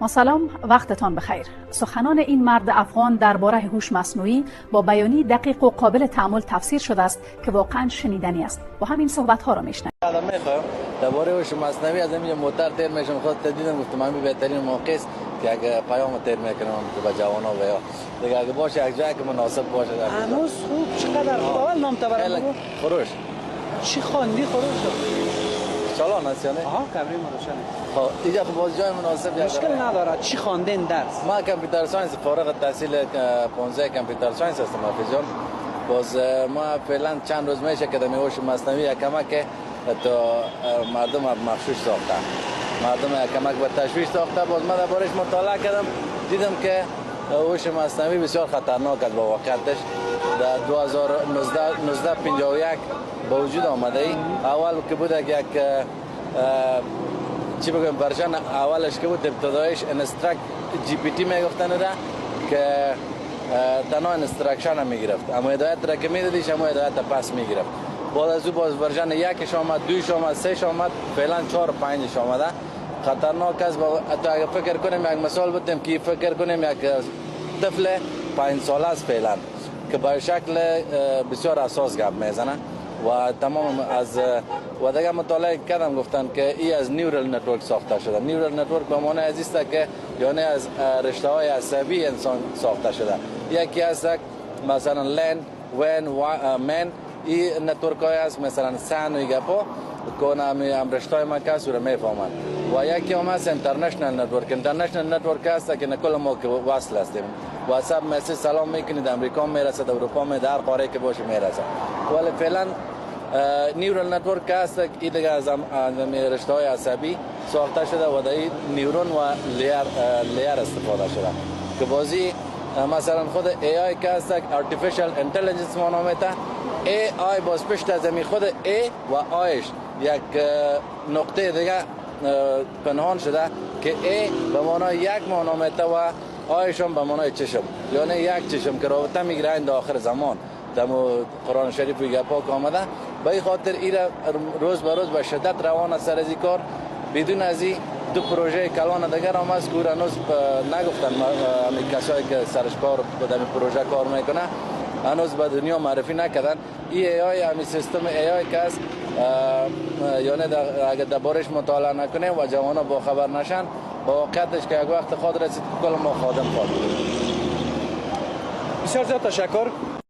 سلام، وقتتان بخیر. سخنان این مرد افغان درباره هوش مصنوعی با بیانی دقیق و قابل تأمل تفسیر شده است که واقعا شنیدنی است و همین صحبت ها را میشنوید. میخوام درباره هوش مصنوعی از این موتور تیر میشم خود دیدم گفتم همین بهترین موقع است که اگه پیام تیر میکنم به جوانا و یا دیگه اگه باشه یک جایی که مناسب باشه. هنوز خوب چقدر اول نام تبرم خروش چی خواندی خروش چالان است یعنی آها کبری روشن. خب اینجا خب باز جای مناسب مشکل نداره. چی خواندین درس؟ ما کامپیوتر ساینس فارغ التحصیل 15 کامپیوتر ساینس هستم حافظ جان. باز ما فعلا چند روز میشه که دمی هوش مصنوعی کمک تا مردم مخشوش ساخته، مردم کمک به تشویش ساخته. باز ما دربارش مطالعه کردم دیدم که هوش مصنوعی بسیار خطرناک است با واقعیتش. در 1951 به وجود آمده ای. اول که بود یک چی بگم ورژن اولش که بود ابتدایش انستراکت جی پی تی میگفتن ده که تنها انستراکشن هم میگرفت، اما هدایت را که میدادیش اما هدایت پس میگرفت. بعد از او باز ورژن یکش آمد، دویش آمد، سهش آمد، فعلا 4 و 5 آمده. خطرناک است. حتی اگه فکر کنیم یک مثال بدیم که فکر کنیم یک طفل 5 ساله است فعلا که به شکل بسیار اساس گپ میزنه و تمام از و دیگه مطالعه کردم گفتن که این از نیورال نتورک ساخته شده. نیورال نتورک به معنی از است که یعنی از رشته های عصبی انسان ساخته شده. یکی از مثلا لن وین من این نتورک های است مثلا سن و گپا کنه هم رشته های ما کس رو میفهمند. و یکی هم است اینترنشنال نتورک. اینترنشنال نتورک است که نکل ما که وصل هستیم. واتساپ مسیج سلام میکنید امریکا میرسه، اروپا می در قاره که باشه میرسه. ولی فعلا نیورال نتورک است این دیگه از رشته های عصبی ساخته شده و در نیورون و لیر استفاده شده که بازی مثلا خود ای آی که است artificial intelligence ما نامیده. ای آی باز پشت از می خود ای و آیش یک نقطه دیگه پنهان شده که ای به معنای یک ما نامیده و آیش هم به معنای چشم، یعنی یک چشم که رابطه میگیره این آخر زمان. در قرآن شریف و گپاک آمده. به این خاطر این روز به روز به شدت روان است. سر از این کار بدون از این دو پروژه کلان دیگر هم است که هنوز نگفتن همین کسایی که سرش کار به این پروژه کار میکنه هنوز به دنیا معرفی نکردن. این ای آی همین سیستم ای آی که است یعنی اگر دربارش مطالعه نکنه و جوانا با خبر نشن با واقعیتش که یک وقت خود رسید کل ما خادم خواهد. بسیار زیاد تشکر.